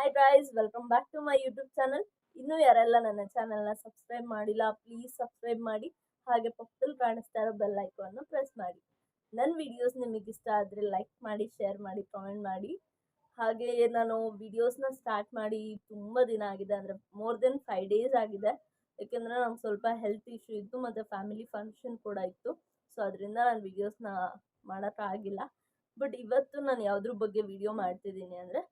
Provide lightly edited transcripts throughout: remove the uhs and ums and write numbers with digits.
Hi guys, welcome back to my YouTube channel. ಇನ್ನೂ ಯಾರೆಲ್ಲ ನನ್ನ ಚಾನಲ್ನ ಸಬ್ಸ್ಕ್ರೈಬ್ ಮಾಡಿಲ್ಲ, ಪ್ಲೀಸ್ ಸಬ್ಸ್ಕ್ರೈಬ್ ಮಾಡಿ. ಹಾಗೆ ಪಕ್ಕದಲ್ಲಿ ಕಾಣಿಸ್ತಾ ಇರೋ ಬೆಲ್ ಐಕಾನ್ನ ಪ್ರೆಸ್ ಮಾಡಿ. ನನ್ನ ವಿಡಿಯೋಸ್ ನಿಮಗೆ ಇಷ್ಟ ಆದರೆ ಲೈಕ್ ಮಾಡಿ, ಶೇರ್ ಮಾಡಿ, ಕಾಮೆಂಟ್ ಮಾಡಿ. ಹಾಗೆ ನಾನು ವಿಡಿಯೋಸ್ನ ಸ್ಟಾರ್ಟ್ ಮಾಡಿ ತುಂಬ ದಿನ ಆಗಿದೆ, ಅಂದರೆ ಮೋರ್ ದೆನ್ 5 days ಆಗಿದೆ. ಯಾಕೆಂದರೆ ನಂಗೆ ಸ್ವಲ್ಪ ಹೆಲ್ತ್ ಇಶ್ಯೂ ಇತ್ತು ಮತ್ತು ಫ್ಯಾಮಿಲಿ ಫಂಕ್ಷನ್ ಕೂಡ ಇತ್ತು. ಸೊ ಅದರಿಂದ ನಾನು ವಿಡಿಯೋಸ್ನ ಮಾಡೋಕ್ಕಾಗಿಲ್ಲ. ಬಟ್ ಇವತ್ತು ನಾನು ಯಾವುದ್ರ ಬಗ್ಗೆ ವಿಡಿಯೋ ಮಾಡ್ತಿದ್ದೀನಿ ಅಂದರೆ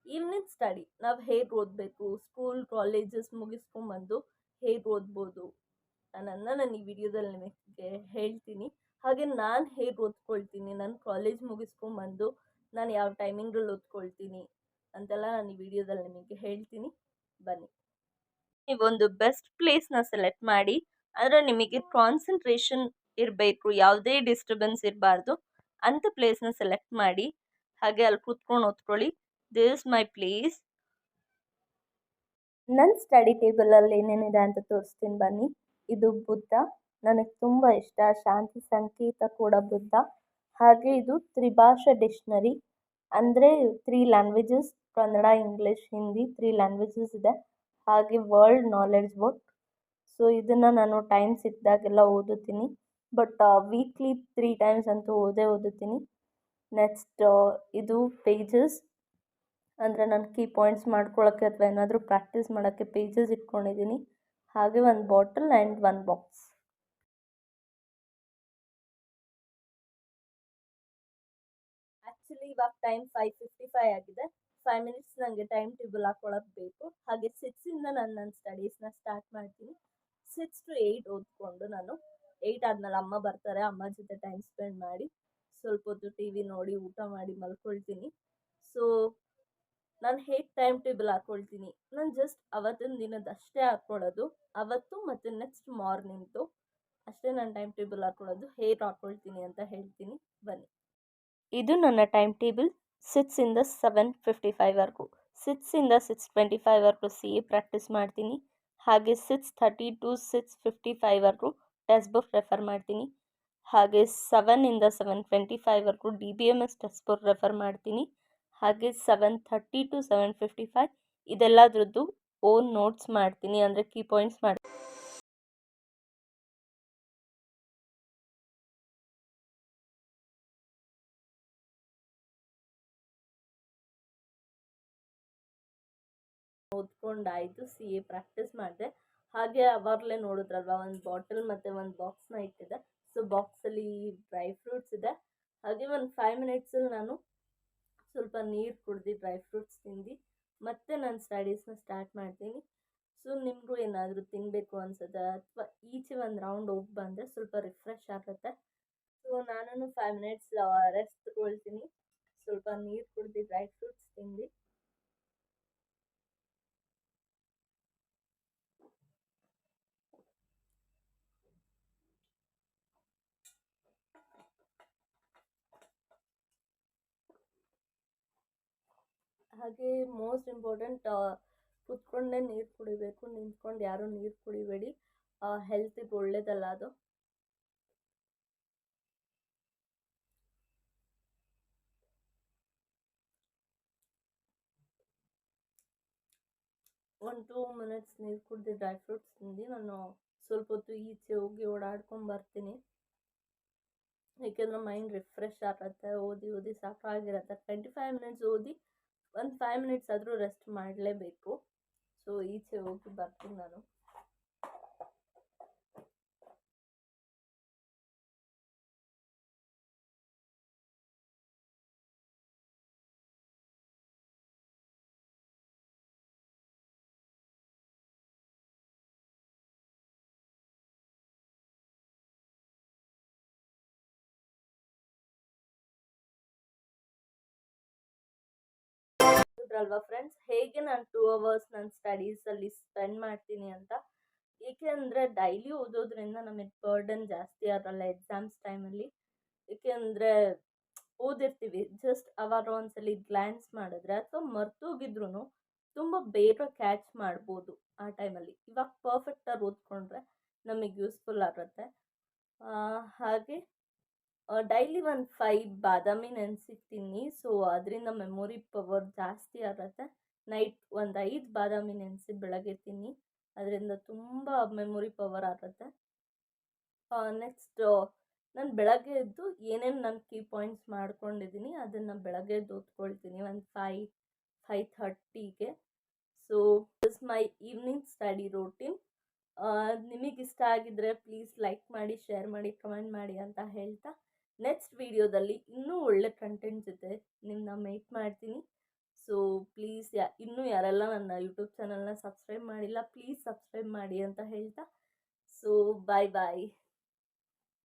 ಈವ್ನಿಂಗ್ ಸ್ಟಡಿ. ನಾವು ಹೇಗೆ ಓದಬೇಕು, ಸ್ಕೂಲ್ ಕಾಲೇಜಸ್ ಮುಗಿಸ್ಕೊಂಡ್ಬಂದು ಹೇಗೆ ಓದ್ಬೋದು ಅನ್ನೋದನ್ನ ನಾನು ಈ ವಿಡಿಯೋದಲ್ಲಿ ನಿಮಗೆ ಹೇಳ್ತೀನಿ. ಹಾಗೆ ನಾನು ಹೇಗೆ ಓದ್ಕೊಳ್ತೀನಿ, ನಾನು ಕಾಲೇಜ್ ಮುಗಿಸ್ಕೊಂಡ್ಬಂದು ನಾನು ಯಾವ ಟೈಮಿಂಗಲ್ಲಿ ಓದ್ಕೊಳ್ತೀನಿ ಅಂತೆಲ್ಲ ನಾನು ಈ ವಿಡಿಯೋದಲ್ಲಿ ನಿಮಗೆ ಹೇಳ್ತೀನಿ. ಬನ್ನಿ. ನೀವೊಂದು ಬೆಸ್ಟ್ ಪ್ಲೇಸ್ನ ಸೆಲೆಕ್ಟ್ ಮಾಡಿ, ಅಂದರೆ ನಿಮಗೆ ಕಾನ್ಸಂಟ್ರೇಷನ್ ಇರಬೇಕು, ಯಾವುದೇ ಡಿಸ್ಟರ್ಬೆನ್ಸ್ ಇರಬಾರ್ದು ಅಂಥ ಪ್ಲೇಸ್ನ ಸೆಲೆಕ್ಟ್ ಮಾಡಿ. ಹಾಗೆ ಅಲ್ಲಿ ಕೂತ್ಕೊಂಡು ಓದ್ಕೊಳ್ಳಿ. This is my place. ನನ್ನ ಸ್ಟಡಿ ಟೇಬಲಲ್ಲಿ ಏನೇನಿದೆ ಅಂತ ತೋರಿಸ್ತೀನಿ ಬನ್ನಿ. ಇದು ಬುದ್ಧ, ನನಗೆ ತುಂಬ ಇಷ್ಟ, ಶಾಂತಿ ಸಂಕೇತ ಕೂಡ ಬುದ್ಧ. ಹಾಗೆ ಇದು ತ್ರಿಭಾಷಾ ಡಿಕ್ಷನರಿ, ಅಂದರೆ 3 languages, Kannada, English, Hindi 3 languages ಇದೆ. ಹಾಗೆ ವರ್ಲ್ಡ್ ನಾಲೆಡ್ಜ್ ಬುಕ್. ಸೊ ಇದನ್ನು ನಾನು ಟೈಮ್ ಸಿಕ್ಕಿದಾಗೆಲ್ಲ ಓದುತ್ತೀನಿ, ಬಟ್ ವೀಕ್ಲಿ 3 times ಅಂತೂ ಓದುತ್ತೀನಿ. ನೆಕ್ಸ್ಟ್ ಇದು ಪೇಜಸ್, ಅಂದರೆ ನಾನು ಕೀ ಪಾಯಿಂಟ್ಸ್ ಮಾಡ್ಕೊಳ್ಳೋಕ್ಕೆ ಅಥವಾ ಏನಾದರೂ ಪ್ರಾಕ್ಟೀಸ್ ಮಾಡೋಕ್ಕೆ ಪೇಜಸ್ ಇಟ್ಕೊಂಡಿದ್ದೀನಿ. ಹಾಗೆ ಒಂದು ಬಾಟಲ್ ಆ್ಯಂಡ್ 1 ಬಾಕ್ಸ್. ಆ್ಯಕ್ಚುಲಿ ಇವಾಗ ಟೈಮ್ 5:55 ಆಗಿದೆ. 5 minutes ನನಗೆ ಟೈಮ್ ಟೇಬಲ್ ಹಾಕ್ಕೊಳ್ಳೋಕೆ ಬೇಕು. ಹಾಗೆ 6ಇಂದ ನಾನು ನನ್ನ ಸ್ಟಡೀಸ್ನ ಸ್ಟಾರ್ಟ್ ಮಾಡ್ತೀನಿ. 6 to 8 ಓದ್ಕೊಂಡು ನಾನು 8 ಆದಮೇಲೆ ಅಮ್ಮ ಬರ್ತಾರೆ, ಅಮ್ಮ ಜೊತೆ ಟೈಮ್ ಸ್ಪೆಂಡ್ ಮಾಡಿ ಸ್ವಲ್ಪ ಹೊತ್ತು ಟಿ ವಿ ನೋಡಿ ಊಟ ಮಾಡಿ ಮಲ್ಕೊಳ್ತೀನಿ. ಸೊ ನಾನು ಹೇಗೆ ಟೈಮ್ ಟೇಬಲ್ ಹಾಕ್ಕೊಳ್ತೀನಿ, ನಾನು ಜಸ್ಟ್ ಅವತ್ತಿನ ದಿನದಷ್ಟೇ ಹಾಕ್ಕೊಳ್ಳೋದು, ಅವತ್ತು ಮತ್ತು ನೆಕ್ಸ್ಟ್ ಮಾರ್ನಿಂಗ್ದು ಅಷ್ಟೇ ನಾನು ಟೈಮ್ ಟೇಬಲ್ ಹಾಕ್ಕೊಳ್ಳೋದು. ಹೇಗೆ ಹಾಕ್ಕೊಳ್ತೀನಿ ಅಂತ ಹೇಳ್ತೀನಿ ಬನ್ನಿ. ಇದು ನನ್ನ ಟೈಮ್ ಟೇಬಲ್. 6ಇಂದ 7:55ವರೆಗೂ, 6ಇಂದ 6:25ವರೆಗೂ CA ಪ್ರಾಕ್ಟೀಸ್ ಮಾಡ್ತೀನಿ. ಹಾಗೆ 6:30 to 6:55ವರೆಗೂ ಟೆಕ್ಸ್ಟ್ ಬುಕ್ ರೆಫರ್ ಮಾಡ್ತೀನಿ. ಹಾಗೆ 7ಇಂದ 7:25ವರೆಗೂ DBMS ಟೆಕ್ಸ್ಟ್ ಬುಕ್ ರೆಫರ್ ಮಾಡ್ತೀನಿ. ಹಾಗೆ 7:30 to 7:55 ಇದೆಲ್ಲದ್ರದ್ದು ಓನ್ ನೋಟ್ಸ್ ಮಾಡ್ತೀನಿ, ಅಂದರೆ ಕೀ ಪಾಯಿಂಟ್ಸ್ ಮಾಡ್ತೀನಿ. ಓದ್ಕೊಂಡಾಯಿತು, CA ಪ್ರಾಕ್ಟೀಸ್ ಮಾಡಿದೆ. ಹಾಗೆ ಅವಾಗಲೇ ನೋಡಿದ್ರಲ್ವ, ಒಂದು ಬಾಟಲ್ ಮತ್ತು ಒಂದು ಬಾಕ್ಸ್ನ ಇಟ್ಟಿದೆ. ಸೊ ಬಾಕ್ಸಲ್ಲಿ ಡ್ರೈ ಫ್ರೂಟ್ಸ್ ಇದೆ. ಹಾಗೆ ಒಂದು 5 minutesಲ್ಲಿ ನಾನು ಸ್ವಲ್ಪ ನೀರು ಕುಡ್ದು ಡ್ರೈ ಫ್ರೂಟ್ಸ್ ತಿಂದು ಮತ್ತೆ ನಾನು ಸ್ಟಡೀಸ್ನ ಸ್ಟಾರ್ಟ್ ಮಾಡ್ತೀನಿ. ಸೊ ನಿಮಗೂ ಏನಾದರೂ ತಿನ್ನಬೇಕು ಅನ್ಸುತ್ತೆ ಅಥವಾ ಈಚೆ ಒಂದು ರೌಂಡ್ ಹೋಗಿ ಬಂದರೆ ಸ್ವಲ್ಪ ರಿಫ್ರೆಶ್ ಆಗುತ್ತೆ. ಸೊ ನಾನು 5 minutes ರೆಸ್ಟ್ ತಗೊಳ್ತೀನಿ, ಸ್ವಲ್ಪ ನೀರು ಕುಡ್ದು ಡ್ರೈ ಫ್ರೂಟ್ಸ್ ತಿಂದು. ಹಾಗೆ ಮೋಸ್ಟ್ ಇಂಪಾರ್ಟೆಂಟ್, ಕುತ್ಕೊಂಡೇ ನೀರು ಕುಡಿಬೇಕು, ನಿಂತ್ಕೊಂಡು ಯಾರೂ ನೀರು ಕುಡಿಬೇಡಿ, ಹೆಲ್ತಿಗೆ ಒಳ್ಳೇದಲ್ಲ ಅದು. ಒಂದು 2 minutes ನೀರು ಕುಡಿದು ಡ್ರೈ ಫ್ರೂಟ್ಸ್ ತಿಂದು ನಾನು ಸ್ವಲ್ಪ ಹೊತ್ತು ಈಚೆ ಹೋಗಿ ಓಡಾಡ್ಕೊಂಡು ಬರ್ತೀನಿ. ಏಕೆಂದರೆ ಮೈಂಡ್ ರಿಫ್ರೆಶ್ ಆಗುತ್ತೆ. ಓದಿ ಸಾಕಾಗಿರುತ್ತೆ. 25 minutes ಓದಿ ಒಂದು 5 minutes ಆದರೂ ರೆಸ್ಟ್ ಮಾಡಲೇಬೇಕು. ಸೊ ಈಚೆ ಹೋಗಿ ಬರ್ತೀನಿ ನಾನು. ಅಲ್ವಾ ಫ್ರೆಂಡ್ಸ್, ಹೇಗೆ ನಾನು 2 hours ನನ್ನ ಸ್ಟಡೀಸಲ್ಲಿ ಸ್ಪೆಂಡ್ ಮಾಡ್ತೀನಿ ಅಂತ. ಏಕೆಂದರೆ ಡೈಲಿ ಓದೋದ್ರಿಂದ ನಮಗೆ ಬರ್ಡನ್ ಜಾಸ್ತಿ ಆಗಲ್ಲ ಎಕ್ಸಾಮ್ಸ್ ಟೈಮಲ್ಲಿ. ಏಕೆಂದರೆ ಓದಿರ್ತೀವಿ, ಜಸ್ಟ್ ಅವಾಗ ಒಂದ್ಸಲಿ ಗ್ಲ್ಯಾನ್ಸ್ ಮಾಡಿದ್ರೆ ಅಥವಾ ಮರ್ತೋಗಿದ್ರು ತುಂಬ ಬೇಗ ಕ್ಯಾಚ್ ಮಾಡ್ಬೋದು ಆ ಟೈಮಲ್ಲಿ. ಇವಾಗ ಪರ್ಫೆಕ್ಟಾಗಿ ಓದ್ಕೊಂಡ್ರೆ ನಮಗೆ ಯೂಸ್ಫುಲ್ ಆಗುತ್ತೆ. ಹಾಗೆ ಡೈಲಿ ಒಂದು 5 ಬಾದಾಮಿ ನೆನೆಸಿ ತಿನ್ನಿ. ಸೊ ಅದರಿಂದ ಮೆಮೊರಿ ಪವರ್ ಜಾಸ್ತಿ ಆಗುತ್ತೆ. ನೈಟ್ ಒಂದು 5 ಬಾದಾಮಿ ನೆನೆಸಿ ಬೆಳಗ್ಗೆ ತಿನ್ನಿ. ಅದರಿಂದ ತುಂಬ ಮೆಮೊರಿ ಪವರ್ ಆಗುತ್ತೆ. ನೆಕ್ಸ್ಟ್ ನಾನು ಬೆಳಗ್ಗೆ ಎದ್ದು ಏನೇನು ನಾನು ಕೀ ಪಾಯಿಂಟ್ಸ್ ಮಾಡ್ಕೊಂಡಿದ್ದೀನಿ ಅದನ್ನು ಬೆಳಗ್ಗೆ ಎದ್ದು ಓದ್ಕೊಳ್ತೀನಿ ಒಂದು 5:30ಗೆ. So this my evening study routine. ನಿಮಗಿಷ್ಟ ಆಗಿದ್ರೆ ಪ್ಲೀಸ್ ಲೈಕ್ ಮಾಡಿ, ಶೇರ್ ಮಾಡಿ, ಕಮೆಂಟ್ ಮಾಡಿ ಅಂತ ಹೇಳ್ತಾ ನೆಕ್ಸ್ಟ್ ವಿಡಿಯೋದಲ್ಲಿ ಇನ್ನೂ ಒಳ್ಳೆ ಕಂಟೆಂಟ್ ಜೊತೆ ನಿಮ್ಮನ್ನ ಮೀಟ್ ಮಾಡ್ತೀನಿ. ಸೊ ಪ್ಲೀಸ್ ಇನ್ನೂ ಯಾರೆಲ್ಲ ನನ್ನ ಯೂಟ್ಯೂಬ್ ಚಾನಲ್ನ ಸಬ್ಸ್ಕ್ರೈಬ್ ಮಾಡಿಲ್ಲ ಪ್ಲೀಸ್ ಸಬ್ಸ್ಕ್ರೈಬ್ ಮಾಡಿ ಅಂತ ಹೇಳ್ತಾ ಸೊ ಬಾಯ್.